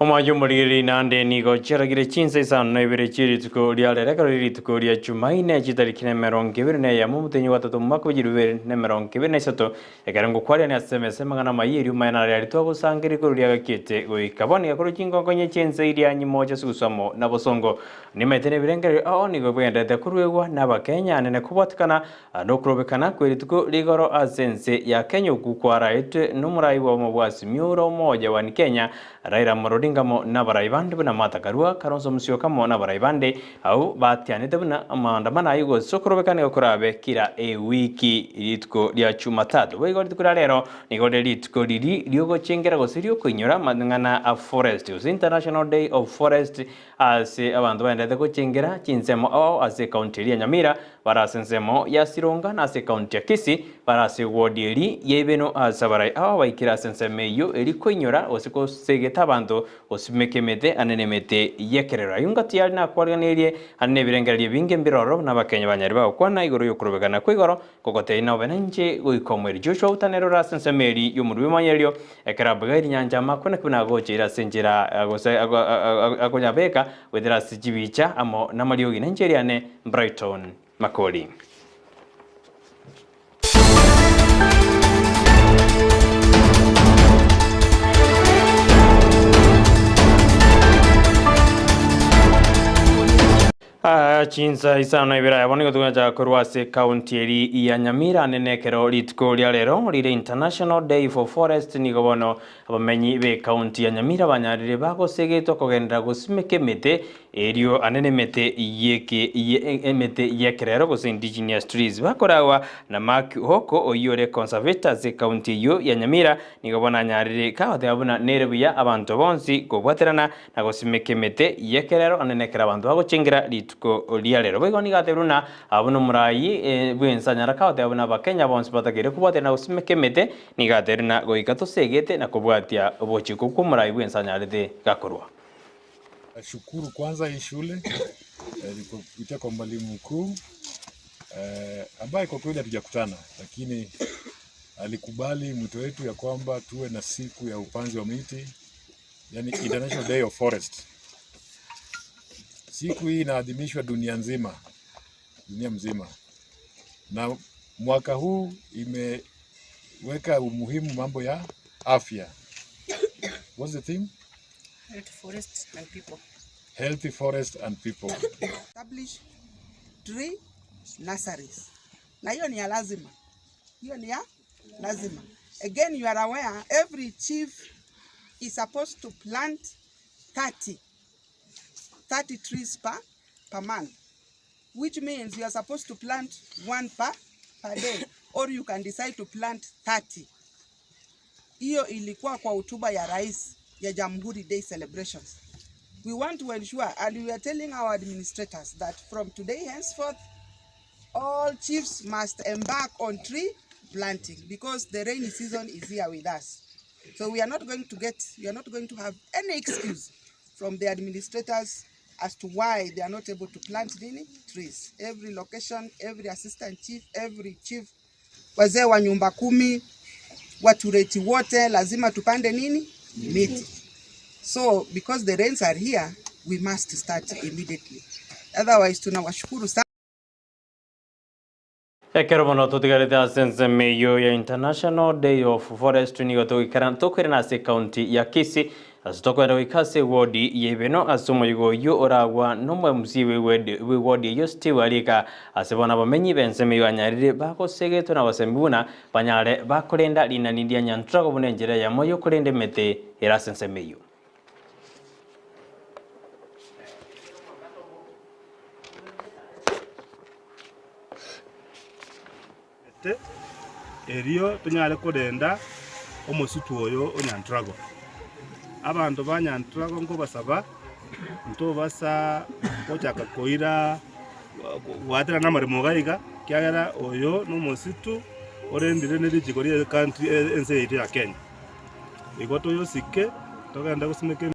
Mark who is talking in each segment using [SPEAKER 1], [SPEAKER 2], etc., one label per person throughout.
[SPEAKER 1] Omajumuriri nande nigo chiragire Chinsa Isano na Ibere chirituko liale rekarituko lia Jumaine chitarikine merongo ibiri na ya mumutenyi watatu mwaka w'ibiri na mirongo ibiri na isatu ekarango kwaria ni asemese magana mayiri umayana ria ritwa gusangiri kuru lia gakite goikaboni gakuru chingongonye Chinsa iria nyimoja sigusamo na bosongo nimetene birengere ao nigo bwendete kuruegwa n'abakenya anene kubatikana no kurobekana kwirituko ligoro asense ya Kenya ukukwara ite n'umurai wa mubwasi miuro moja wa Kenya Raila Odinga na baraibande buna matakarua Kalonzo Musyoka na baraibande au batianite buna maandamano ayigo sokorobekane okurabe kira wiki litko lya Jumatatu wego litko lero nigo litko liri lyogo chengera gosirio kuinyora mangana a forest International Day of Forest as abantu bandete ko chengera chinsemo au as county ya Nyamira barasensemo ya Sironga na as county ya Kisii barase wodieri yebeno asabarai au baikira sensemeyo eri kuinyora osiko segeta abantu osimekemete anenemete yekerera yungatiali na kwariganirie anebirengererie binge mbiroro n'abakenya banyari bakwana igoro yokurobekana kwigoro kokoteina obenanje goikomweri Joshua Auta nero rasensemeri yomurwe manyerio ekarabagari nyanja makona kuna gochira senjira agonyabeka wedera sijibicha amo namariogi Nigeriane Brighton Makori. Chinsa Isano Ibere aboneka tugaja kurwase county eri ya Nyamira nenekero litko lya lero lire International Day for Forest nigobono abamenyi be county ya Nyamira banyarire bagosegetwa kogendera gusimekemete erio anenemete yeke emete yekerero go indigenous trees bakorawa na Mark Hoko oyore conservators county yo ya Nyamira nigobona nyarire kaote abuna nerebuya abantu bonsi gobwaterana na gusimekemete yekerero anenekera abantu bagochengera litko lya lero bego nigateruna abuno murayi bwensanyara kaote abuna bakenya bonsi batagere kubwate na gusimekemete nigateruna goikato segete na kubwatia obochiko ku murayi bwensanyarete gakorwa.
[SPEAKER 2] Shukuru kwanza hii shule kupitia kwa mwalimu mkuu ambaye kwa kweli hatujakutana, lakini alikubali mwito wetu ya kwamba tuwe na siku ya upanzi wa miti, yani International Day of Forest. Siku hii inaadhimishwa dunia mzima, na mwaka huu imeweka umuhimu mambo ya afya. What's the theme?
[SPEAKER 3] Healthy forest and people.
[SPEAKER 2] Healthy forest and people.
[SPEAKER 3] Establish tree nurseries. Na hiyo ni ya lazima. Again, you are aware, every chief is supposed to plant 30 trees per month, which means you are supposed to plant one per day, or you can decide to plant 30. Hiyo ilikuwa kwa hotuba ya rais ya Jamhuri Day celebrations. We want to ensure, and we are telling our administrators that from today henceforth, all chiefs must embark on tree planting because the rainy season is here with us. So we are not going to have any excuse from the administrators as to why they are not able to plant any trees. Every location, every assistant chief, every chief, wazee wa nyumba 10, watureti wote lazima tupande miti. So because the rains are here, we must start immediately. Otherwise tunawashukuru sana.
[SPEAKER 1] Ekerobono tutigarite asense meyo ya International Day of Forest nigo tokirana se county ya Kisii asitokwenda wikase wodi yebeno asumo yo oragwa nomwe musiwe we wodi yo still alika asebona bamenyi benseme yo anyarire bakosegeto na basembuna banyare bakorenda linandia nyantra ko bunenjera ya moyo kurende mete erasense meyo.
[SPEAKER 4] Erio tunyale kodenda omusitu oyo onyantrago abantu banyantrago ngo basaba nto basa kochaka koira watera namarimo gaiga kyagara oyo n'omusitu orendire n'edigikori country ense ya Kenya igoto yo sike togenda gusimeke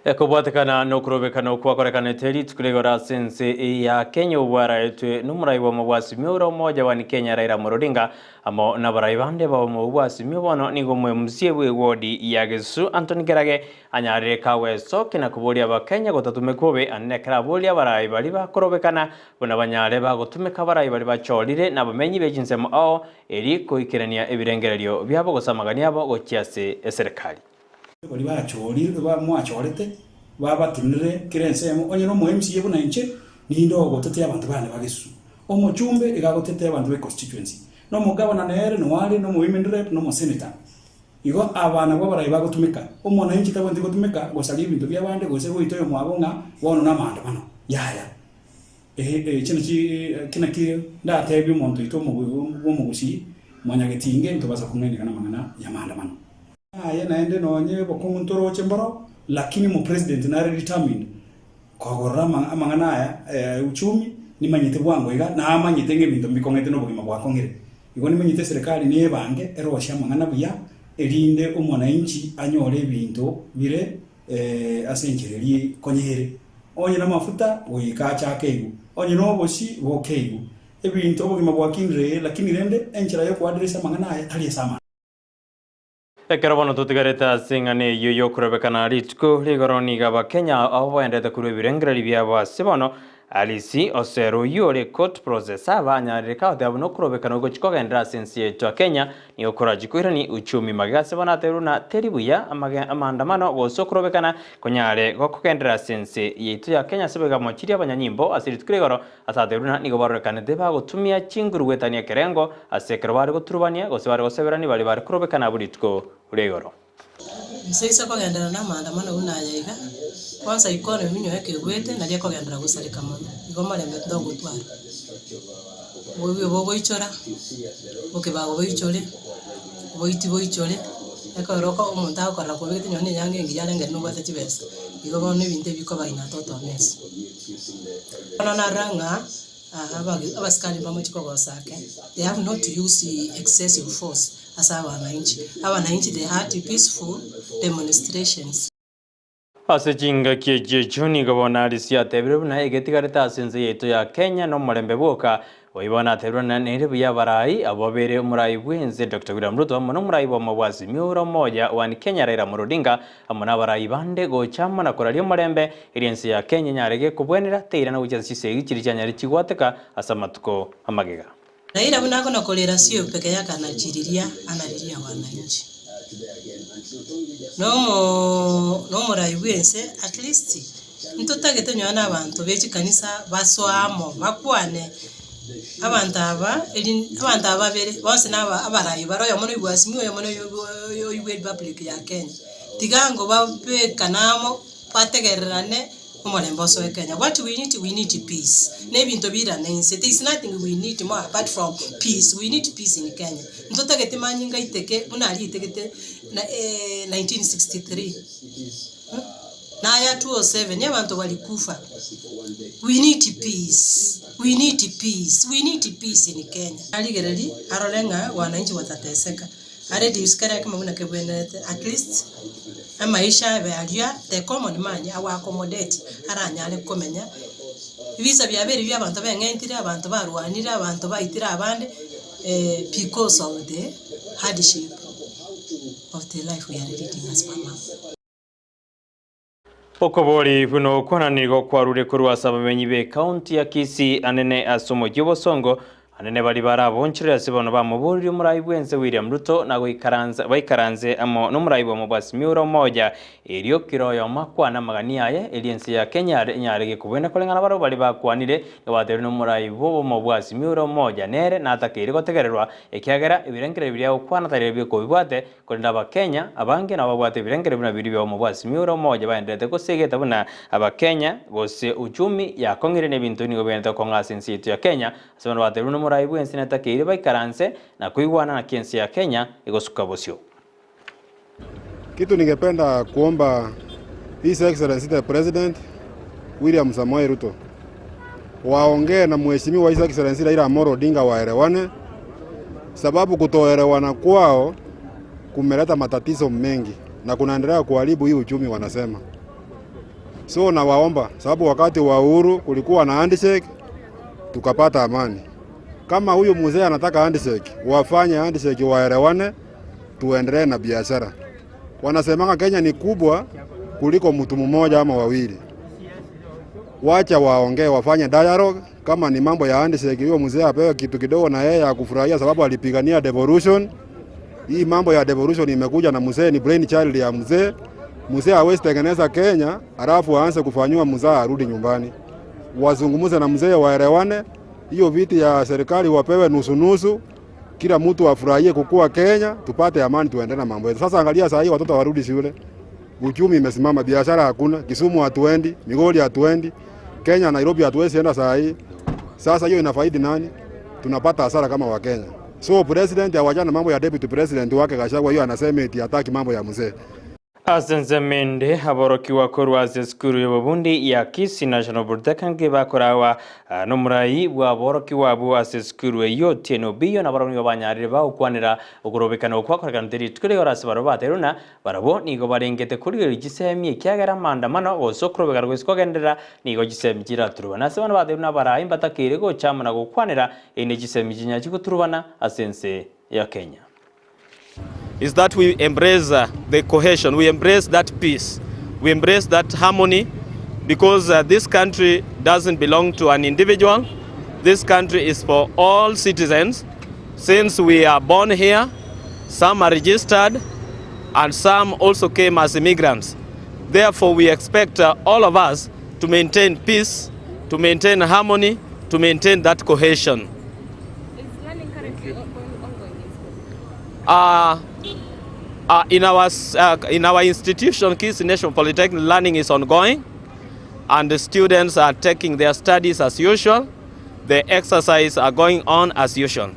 [SPEAKER 1] Ekobwatekana nokurobekana okwakorekana teri tukulegora sense ya Kenya ubwara etwe numurai wa mabwasi miuro moja wani Kenya Raila Odinga amo nabarai bande ba mabwasi mibono nigo mwe msiebwe wodi ya Gusii Anthony Gerage anyarire kawe soke na kubolia ba Kenya gotatume kobe anekra bolia barai bali bakorobekana bona banyare bagotumeka barai bali bacholire na bamenyi bejinsemo ao eri koikerania ebirengererio byabo gosamagania abo gochiase eserikali
[SPEAKER 5] bali bachorire bamwachorete babatinire kirensemo onye no MC yebo nanche nindo gotete abantu bane bagesu omuchumbe igagotete abantu be constituency no mugabana nere no wali no women rep no senator igo abana babarai bagotumika omwana inchi tabandi gotumika gosali ibintu byabande gose goitoyo mwabonga wono namanda bano yaya kinaki ndatebi umuntu ito mu Gusii mwanyagetinge ntobaza kumwenika namangana yamanda bano aya naende nonye bokuntoro chemboro lakini mu president na determined kogorra amangana aya uchumi ni manyite bwango iga na amanyite ngebintu mbikongete no bugima bwakongere igo ni manyite serikali ni ebange erosha amangana buya erinde umwana inchi anyore ibintu bire asenkereri konyere onye na mafuta oyika chakegu onye no bosi bokegu ebintu bugima bwakingire lakini rende enchira yo kuadresa amangana aya tali sama
[SPEAKER 1] Ekerabano tutigareta singane yoyo kurobekana ritko ligoroni gaba Kenya abo endete kurebirengreri byabo sibono alisi osero yore court process abanyarire kaute abo no kurobekana ugo chikogendera sense yetu Kenya ni okoraji kwirani uchumi magase banateruna teribuya amandamano goso kurobekana konyare gokogendera sense yetu ya Kenya sebega mochiri abanyanyimbo asiritkregoro asateruna nigo barekana deba gotumia chingurwetania kerengo asekero bari goturubania gosebare goseberani bali bari kurobekana buritko uregoro
[SPEAKER 6] Msisa kwa gendera na maandamano unayaiga kwanza ikone minyo yake gwete na liako gendera gusarika mono igoma lembe ndogo twara wewe bogo ichora okebago boichore boichore eko roko umuntu akora ko bete nyone yange ngiyare ngere no bate chibesa igoma no binte biko baina toto mes ono naranga abaskali bamutiko gosake they have not to use excessive force as wananchi they had peaceful demonstrations.
[SPEAKER 1] Asejinga kieje juni gabona alisia tebrebu na egetigareta sense yetu ya Kenya no mulembe boka oibona tebrebu na nerebu ya barai abobere murai bwenze Dr. William Ruto amono murai wa mabwasi miuro moja wani Kenya Raila Odinga amona barai bande go chama na korario mulembe iriense ya Kenya nyarege kubwenera teira na uja sisegi chirichanyari chigwateka asamatuko amagega
[SPEAKER 6] Raila bunako na kolera sio peke yake anachiriria analilia wananchi. No raiwense at least ntotagete nyana abantu bechi kanisa baswamo bakwane abantu aba bere bose naba abarayi baroyo mono ibwasi miyo mono yo public ya Kenya tigango babe kanamo pategerane Umulemboso Kenya. What we need peace. Nebinto bira nense. There is nothing we need more apart from peace. We need peace in Kenya. Mtoto gete manyinga iteke unali itekete 1963. Na ya 207 yabantu walikufa. We need peace. We need peace. We need peace in Kenya. Aligerali arolenga wananchi watateseka. Already usikara kama una kebwenete at least amaisha bealia the common man awa accommodate aranyale komenya ibiza byabere byabantu bengentire abantu barwanira abantu baitira abande because of the hardship of the life we are leading as mama
[SPEAKER 1] Okobori buno kwananigo kwarure kurwa sabamenyi be county ya Kisii anene asomo jibosongo anene bali barabonchira sibono bamuburi murai bwenze William Ruto na baikaranze amo no murai bomubasi miuro moja elio kiroyo makwana magania ye eliense ya Kenya nyarege kubena kolengana baro bali bakwanire yabatere no murai bomubasi miuro moja nere na atakiri gotegererwa ekyagera ibirengere bya okwana tarebe ko bibwate kolinda ba Kenya abange na babwate ibirengere bina biri bya bomubasi miuro moja baendete ko segeta buna aba Kenya bose uchumi ya kongere ne bintu ni gobenta ko ngasensi yetu ya Kenya sono batere no murai bwense na takiri baikaranze na kuigwana na kiensi ya Kenya igosuka bosio.
[SPEAKER 7] Kitu ningependa kuomba His Excellency the President William Samoei Ruto waongee na mheshimiwa His Excellency Raila Odinga waelewane, sababu kutoelewana kwao kumeleta matatizo mengi na kunaendelea kuharibu hii uchumi wanasema. So nawaomba, sababu wakati wa uhuru kulikuwa na handshake tukapata amani. Kama huyu mzee anataka handshake, wafanye handshake, waelewane, tuendelee na biashara. Wanasemanga Kenya ni kubwa kuliko mtu mmoja ama wawili. Wacha waongee, wafanye dialogue. Kama ni mambo ya handshake, huyo mzee apewe kitu kidogo na yeye akufurahia, sababu alipigania devolution. Hii mambo ya devolution imekuja na mzee, ni brain child ya mzee. Mzee hawezi tengeneza Kenya alafu aanze kufanywa mzaa arudi nyumbani. Wazungumuze na mzee, waelewane. Hiyo viti ya serikali wapewe nusu nusu, kila mtu afurahie kukua Kenya, tupate amani, tuendelee na mambo yetu. Sasa angalia saa hii watoto warudi shule. Uchumi imesimama, biashara hakuna, Kisumu hatuendi, Migori hatuendi, Kenya Nairobi hatuwezi enda saa hii. Sasa hiyo inafaidi nani? Tunapata hasara kama wa Kenya. So president awajana mambo ya deputy president wake Gachagua, hiyo anasema eti hataki mambo ya mzee.
[SPEAKER 1] Asensemende aboroki wa korwaze skuru y'obundi ya Kisii National Burdekange bakorawa nomurayi wa boroki wabo ase skuru yote no biyo na baroni banyarire ba ukwanira ukurobekana ukwakoragana ndiri tukire yorase baro bateruna barabo nigo barengete kuri gisemi kyagara mandamano osokurobekana gweskogendera nigo gisemi kiraturubana se bana bateruna barayi batakire go chamana gukwanira ene gisemi jinya kiguturubana asense ya Kenya
[SPEAKER 8] is that we embrace the cohesion, we embrace that peace, we embrace that harmony, because this country doesn't belong to an individual. This country is for all citizens. Since we are born here, some are registered and some also came as immigrants. Therefore, we expect all of us to maintain peace, to maintain harmony, to maintain that cohesion.
[SPEAKER 9] Is learning currently ongoing
[SPEAKER 8] in our institution, Kisii National Polytechnic, learning is ongoing, and the students are taking their studies as usual. The exercises are going on as usual.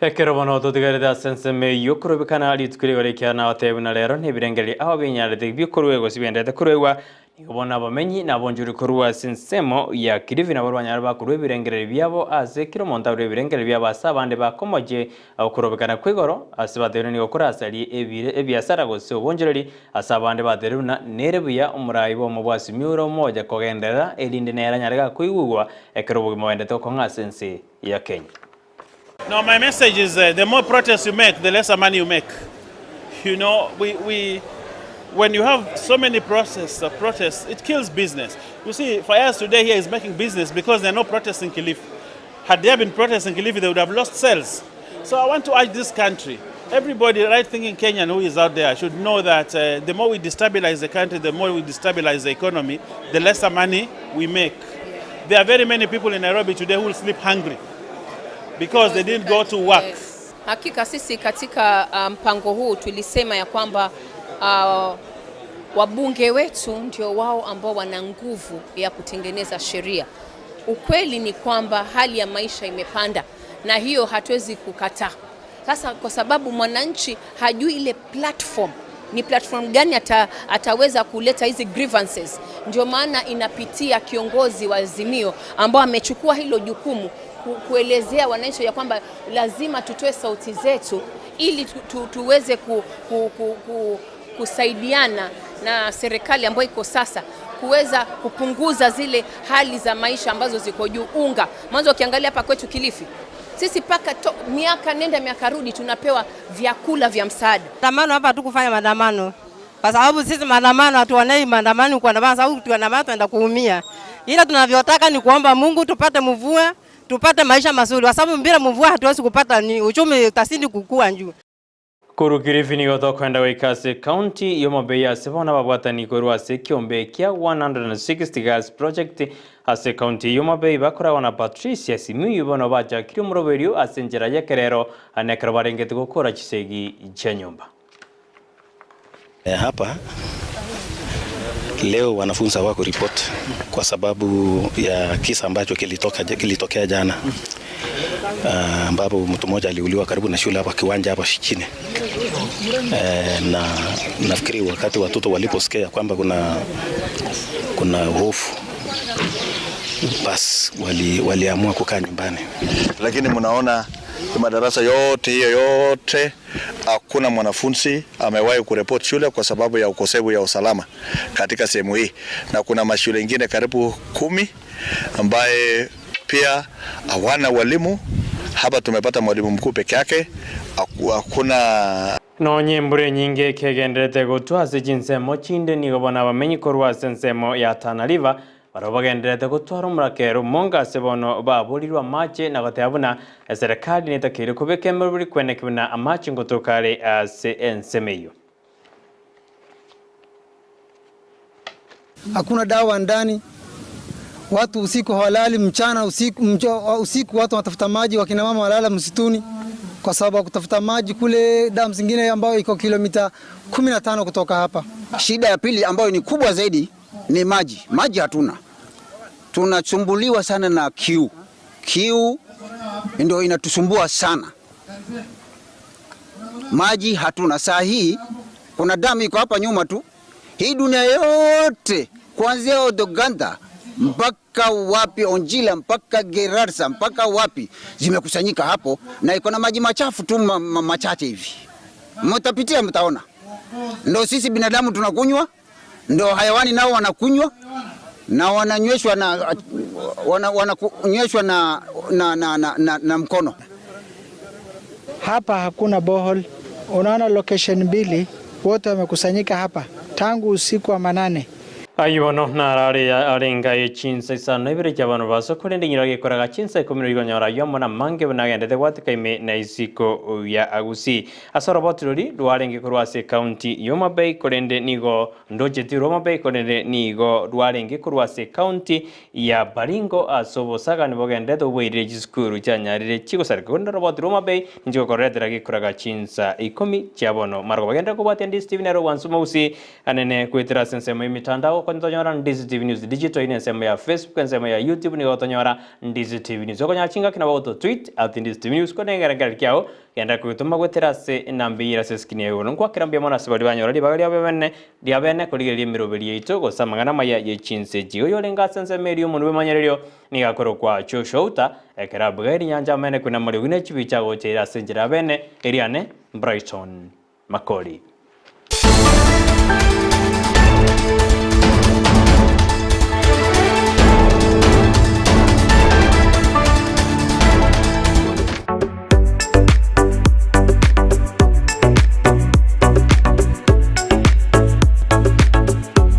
[SPEAKER 1] Ekerobono totigarida senseme yokurubikana ali tukirigore kyana watebuna lero nebirengeri aho binyaride bikuruwe sibendete kuruwa nikobona bamenyi nabonjuri kuruwa sensemo ya kirivi na barwanya bakuruwe birengeri byabo ase kiromonta ure birengeri byabo asabande bakomoje kurubikana kwigoro asibadero ni gukora asali ebyasara gose obonjeri asabande baderuna nerebuya umurayi bo mubwasi myuro moja kogendera elinde nera nyarega kuigugwa ekerobo mwendete ko nga sense ya Kenya.
[SPEAKER 10] No, my message is the more protests you make, the lesser money you make. You know, when you have so many protests, it kills business. You see, Fires today here is making business because there are no protests in Kilifi. Had there been protests in Kilifi, they would have lost sales. So I want to urge this country, everybody right-thinking Kenyan who is out there should know that the more we destabilize the country, the more we destabilize the economy, the lesser money we make. There are very many people in Nairobi today who will sleep hungry because they didn't go to work.
[SPEAKER 9] Yes. Hakika sisi katika mpango huu tulisema ya kwamba wabunge wetu ndio wao ambao wana nguvu ya kutengeneza sheria. Ukweli ni kwamba hali ya maisha imepanda na hiyo hatuwezi kukataa. Sasa kwa sababu mwananchi hajui ile platform, ni platform gani ataweza kuleta hizi grievances, ndio maana inapitia kiongozi wa Azimio ambao amechukua hilo jukumu kuelezea wananchi ya kwamba lazima tutoe sauti zetu ili tuweze kusaidiana na serikali ambayo iko sasa kuweza kupunguza zile hali za maisha ambazo ziko juu. Unga mwanzo ukiangalia hapa kwetu Kilifi, sisi paka miaka nenda miaka rudi tunapewa vyakula vya msaada.
[SPEAKER 11] Maandamano hapa tukufanya maandamano kwa sababu sisi maandamano hatuonei maandamano kwa sababu tunaandamana tunaenda kuumia. Ila tunavyotaka ni kuomba Mungu tupate mvua, tupate maisha mazuri kwa sababu bila mvua hatuwezi kupata uchumi utasindi kukua njuu.
[SPEAKER 1] Kuru Kilifi ni goto kwenda Waikase County yomabeya sebona babwatani koru ase kiombe kia 160 gas project ase county yomabeya bakora wana Patricia Simiyu bono baja kiri muroberio ase njera ya kerero anekra barengete gukora kisegi cha nyumba.
[SPEAKER 12] Hapa leo wanafunza wako report kwa sababu ya kisa ambacho kilitokea jana, ambapo mtu mmoja aliuliwa karibu na shule hapa kiwanja hapa chini. Na nafikiri wakati watoto waliposikia kwamba kuna hofu, basi waliamua kukaa nyumbani.
[SPEAKER 13] Lakini mnaona madarasa yote hiyo yote hakuna mwanafunzi amewahi kuripoti shule kwa sababu ya ukosefu ya usalama katika sehemu hii, na kuna mashule mengine karibu 10 ambaye pia hawana walimu. Hapa tumepata mwalimu mkuu peke yake, hakuna
[SPEAKER 1] nonye mbure nyinge kegenderete gutwase chinsemo chinde nigo bona bamenyi korwase nsemo ya Tana River barobagenderete gutwara umurakero monga sebono baburirwa mache na gotabuna serikali nitakire kubekemera buri kwenekibuna amache ngotokare ase ensemeyo.
[SPEAKER 14] Hakuna dawa ndani, watu usiku hawalali, mchana usiku watu watafuta maji, wakina mama walala msituni kwa sababu kutafuta maji kule damu zingine ambayo iko kilomita 15 kutoka hapa.
[SPEAKER 15] Shida ya pili ambayo ni kubwa zaidi ni maji. Maji hatuna. Tunasumbuliwa sana na kiu. Kiu ndio inatusumbua sana. Maji hatuna. Saa hii kuna damu iko hapa nyuma tu. Hii dunia yote kuanzia Odoganda mpaka wapi, Onjila mpaka Gerarsa mpaka wapi zimekusanyika hapo, na iko na maji machafu tu machache hivi. Mtapitia mtaona. Ndio sisi binadamu tunakunywa, ndio hayawani nao wanakunywa, na wananyweshwa na mkono.
[SPEAKER 16] Hapa hakuna bohol. Unaona location mbili, wote wamekusanyika hapa tangu usiku wa manane.
[SPEAKER 1] Ayubono narari arenga Chinsa Isano Ibere cy'abantu basokorende nyirage koraga Chinsa ikomiro nyora yomona mange banagende kwatika ime na isiko ya Gusii asoro botirori rwarenge kurwase county Yoma Bay korende nigo ndojeti Roma Bay korende nigo rwarenge kurwase county ya Baringo asobo saga nibogende do bwire giskuru cyanyarire kigosarika kondo robot Roma Bay njigo korretera gikoraga Chinsa ikomi cyabono margo bagende ko batende Steven Ero wansuma usi anene kwetera sensemo imitandao kwa ntonyora Ndizi TV News digital ine nsemo ya Facebook nsemo ya YouTube ni gotonyora Ndizi TV News okonya chinga kina bagoto tweet @Ndizi TV News kone ngaragara kyao yenda kwituma gweterase nambira seskini yewo nkwa kirambya mona sibali banyora libagari abene diabene kuligeria miroberi yeito gosamangana maya ye Chinsa jiyo yolenga sense merio munwe manyerero ni gakoro kwa Auta ekera bugari nyanja mene kuna muri wine chibicha gochera senjera bene eriane Brighton Makori.